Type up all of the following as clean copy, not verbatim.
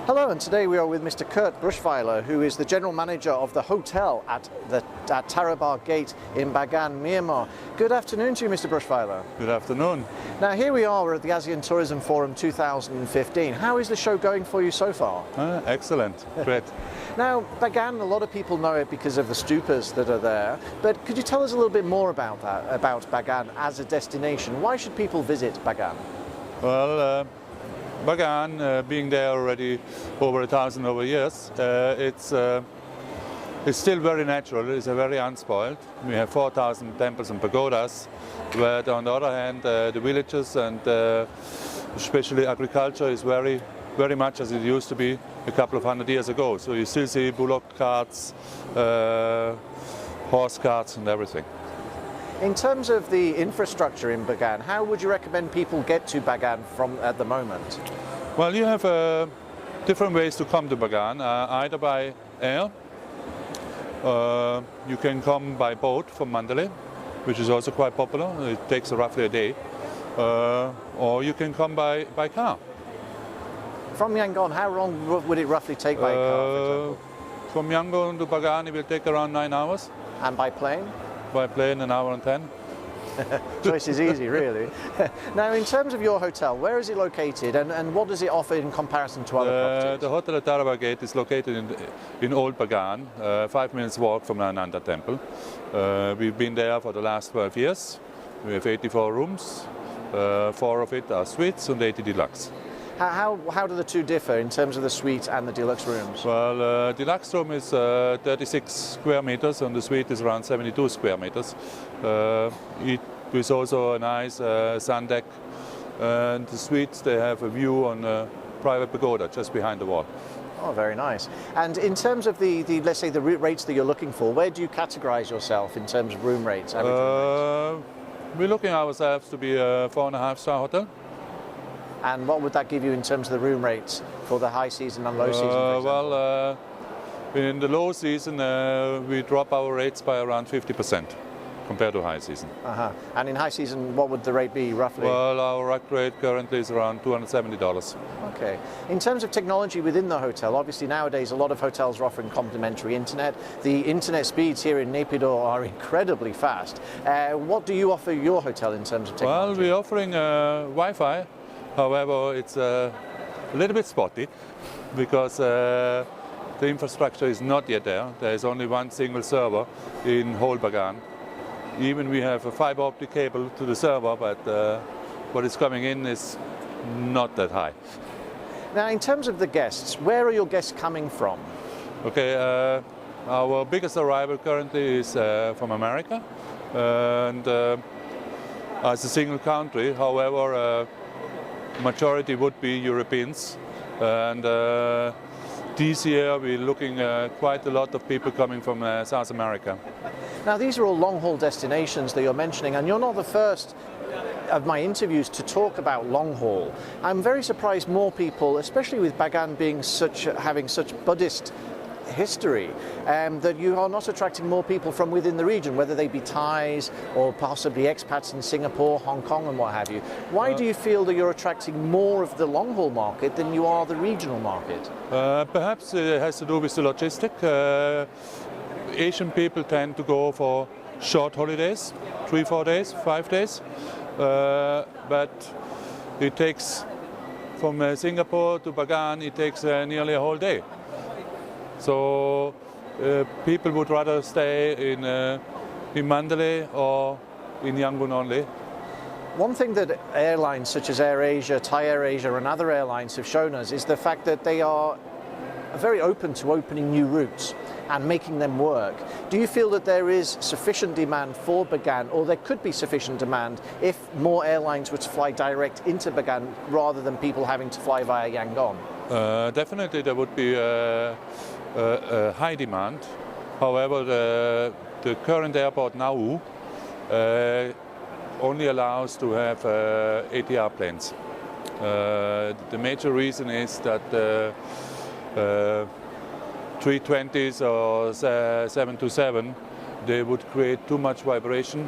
Hello, and today we are with Mr. Kurt Brueshweiler, who is the general manager of the hotel at Tharabar Gate in Bagan, Myanmar. Good afternoon to you, Mr. Brueshweiler. Good afternoon. Now here we are, we're at the ASEAN Tourism Forum 2015. How is the show going for you so far? Excellent, great. Now, Bagan, a lot of people know it because of the stupas that are there, but could you tell us a little bit more about that, about Bagan as a destination? Why should people visit Bagan? Well, Bagan, being there already over 1,000 years, it's still very natural. It's very unspoiled. We have 4,000 temples and pagodas, but on the other hand, the villages and especially agriculture is very much as it used to be a couple of hundred years ago. So you still see bullock carts, horse carts and everything. In terms of the infrastructure in Bagan, how would you recommend people get to Bagan from at the moment? Well, you have different ways to come to Bagan, either by air. You can come by boat from Mandalay, which is also quite popular. It takes roughly a day. Or you can come by car. From Yangon, how long would it roughly take by car, for example? From Yangon to Bagan, it will take around 9 hours. And by plane? By plane, 1 hour and 10. Choice is easy, really. Now, in terms of your hotel, where is it located and what does it offer in comparison to other properties? The hotel at Tharabar Gate is located in Old Bagan, 5 minutes walk from Ananda Temple. We've been there for the last 12 years. We have 84 rooms, 4 of it are suites and 80 deluxe. How do the two differ in terms of the suite and the deluxe rooms? Well, deluxe room is 36 square meters and the suite is around 72 square meters. It is also a nice sun deck, and the suites, they have a view on a private pagoda just behind the wall. Oh, very nice. And in terms of the let's say the rates that you're looking for, where do you categorize yourself in terms of room rates, average room rates? We're looking ourselves to be a 4.5-star hotel. And what would that give you in terms of the room rates for the high season and low season, for example? Well, in the low season, we drop our rates by around 50% compared to high season. And in high season, what would the rate be, roughly? Well, our rack rate currently is around $270. Okay. In terms of technology within the hotel, obviously nowadays a lot of hotels are offering complimentary internet. The internet speeds here in Naypyidaw are incredibly fast. What do you offer your hotel in terms of technology? Well, we're offering Wi-Fi. However, it's a little bit spotty because the infrastructure is not yet there. There is only one single server in whole Bagan. Even we have a fiber optic cable to the server, but what is coming in is not that high. Now, in terms of the guests, where are your guests coming from? Okay, our biggest arrival currently is from America, and as a single country. However, majority would be Europeans, and this year we're looking at quite a lot of people coming from South America. Now, these are all long-haul destinations that you're mentioning, and you're not the first of my interviews to talk about long-haul. I'm very surprised more people, especially with Bagan being having such Buddhist history, that you are not attracting more people from within the region, whether they be Thais or possibly expats in Singapore, Hong Kong and what have you. Why do you feel that you're attracting more of the long-haul market than you are the regional market? Perhaps it has to do with the logistic. Asian people tend to go for short holidays, 3-4 days, 5 days, but it takes from Singapore to Bagan, it takes nearly a whole day. So people would rather stay in Mandalay or in Yangon only. One thing that airlines such as AirAsia, Thai AirAsia and other airlines have shown us is the fact that they are very open to opening new routes and making them work. Do you feel that there is sufficient demand for Bagan, or there could be sufficient demand if more airlines were to fly direct into Bagan rather than people having to fly via Yangon? Definitely there would be a high demand. However, the current airport now only allows to have ATR planes. The major reason is that 320s or 727, they would create too much vibration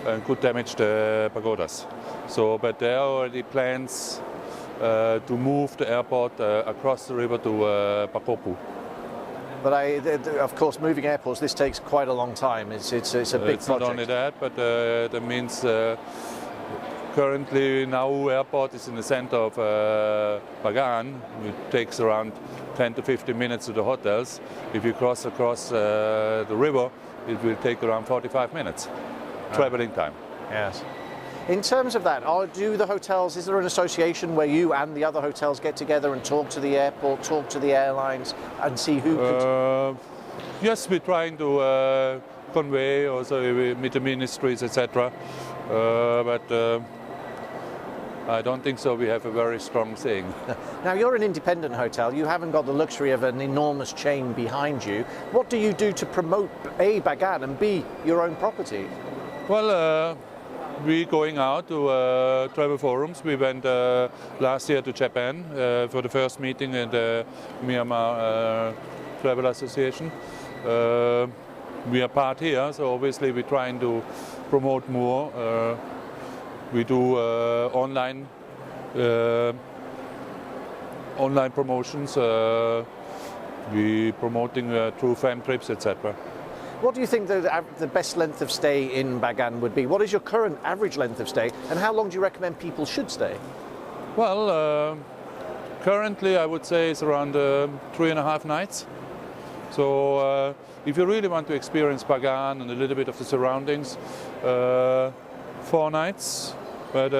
and could damage the pagodas. So, but there are already plans to move the airport across the river to Pakopu. But of course, moving airports, this takes quite a long time. It's a big It's project. not only that, but that means currently Nauru Airport is in the center of Bagan. It takes around 10 to 15 minutes to the hotels. If you cross across the river, it will take around 45 minutes traveling time. Yes. In terms of that, do the hotels, is there an association where you and the other hotels get together and talk to the airport, talk to the airlines and see who could... Yes, we're trying to convey also with the ministries, etc. But I don't think so. We have a very strong saying. Now, you're an independent hotel. You haven't got the luxury of an enormous chain behind you. What do you do to promote A, Bagan, and B, your own property? Well, we're going out to travel forums. We went last year to Japan for the first meeting at the Myanmar Travel Association. We are part here, so obviously we're trying to promote more. We do online promotions. We're promoting through fan trips, etc. What do you think the best length of stay in Bagan would be? What is your current average length of stay, and how long do you recommend people should stay? Well, currently I would say it's around 3.5 nights. So if you really want to experience Bagan and a little bit of the surroundings, 4 nights. But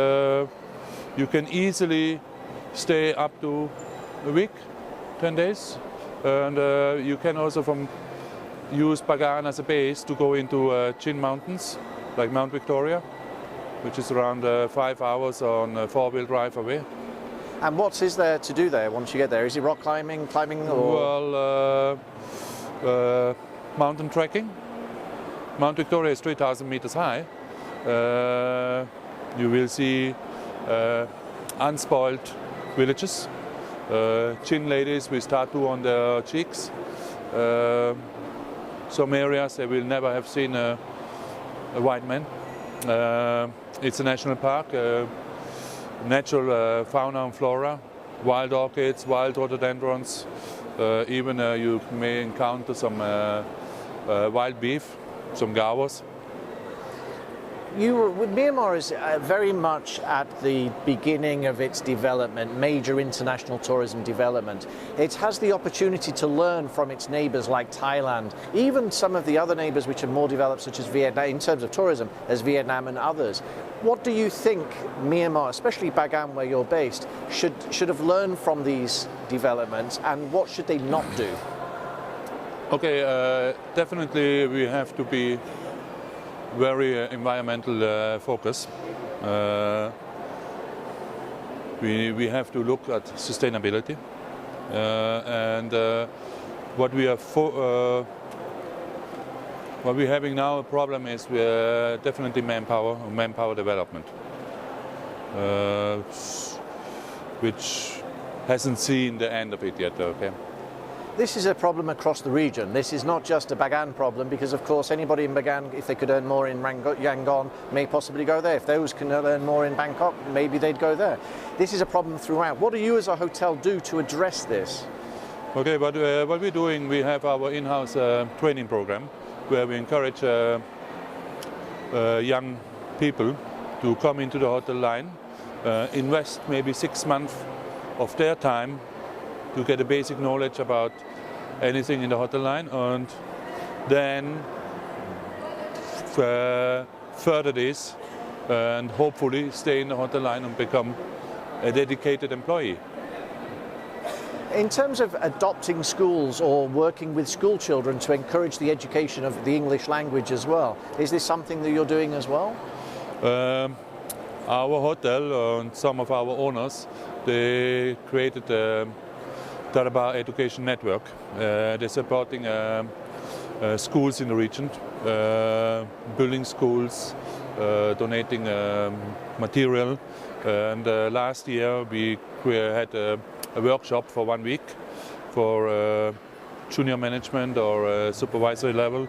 you can easily stay up to a week, 10 days. And you can also use Bagan as a base to go into Chin Mountains, like Mount Victoria, which is around 5 hours on a 4-wheel drive away. And what is there to do there once you get there? Is it rock climbing, or...? Well, mountain trekking. Mount Victoria is 3,000 meters high. You will see unspoiled villages, Chin ladies with tattoo on their cheeks. Some areas they will never have seen a white man. It's a national park, natural fauna and flora, wild orchids, wild rhododendrons. Even you may encounter some wild beef, some gawas. Myanmar is very much at the beginning of its development, major international tourism development. It has the opportunity to learn from its neighbours like Thailand, even some of the other neighbours which are more developed, such as Vietnam, in terms of tourism, as Vietnam and others. What do you think Myanmar, especially Bagan where you're based, should have learned from these developments, and what should they not do? Okay, definitely we have to be very environmental focus. We have to look at sustainability, and what we're having now a problem is definitely manpower development, which hasn't seen the end of it yet. Okay. This is a problem across the region. This is not just a Bagan problem, because of course anybody in Bagan, if they could earn more in Yangon, may possibly go there. If those can earn more in Bangkok, maybe they'd go there. This is a problem throughout. What do you as a hotel do to address this? Okay, but what we're doing, we have our in-house training program where we encourage young people to come into the hotel line, invest maybe 6 months of their time to get a basic knowledge about anything in the hotel line, and then further this and hopefully stay in the hotel line and become a dedicated employee. In terms of adopting schools or working with school children to encourage the education of the English language as well, is this something that you're doing as well? Our hotel and some of our owners, they created a Tharabar education network. They're supporting schools in the region, building schools, donating material. And last year we had a workshop for 1 week for junior management or supervisory level.